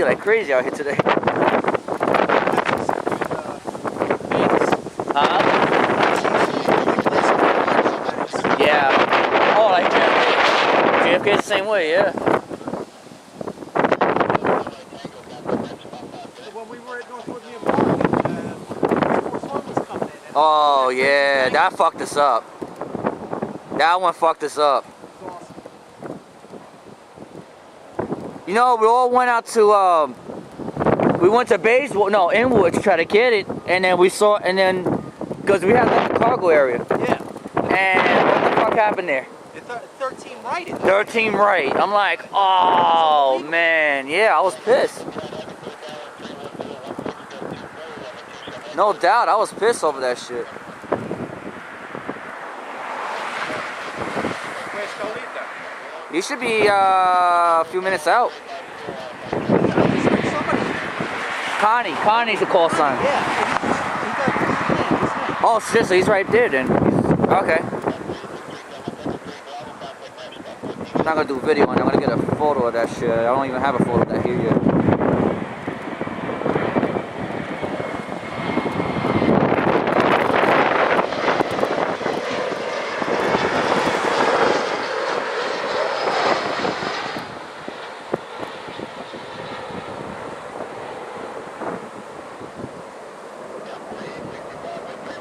like crazy out here today. Yeah. Oh, like JFK. JFK's the same way, yeah. When we were at Northwood Museum Park, was coming in. Oh, yeah. That fucked us up. That one fucked us up. You know, we all went out to, we went to Bayswood, no, Inwood to try to get it, and then we saw, and then, because we had like the cargo area. Yeah. And what the fuck happened there? 13 right. 13 right. I'm like, oh, man. Yeah, I was pissed. No doubt, I was pissed over that shit. Where's Colita? You should be a few minutes out. Connie's the call sign. Yeah. Oh shit, so he's right there then. Okay. I'm not gonna do a video on it, I'm gonna get a photo of that shit. I don't even have a photo of that here yet.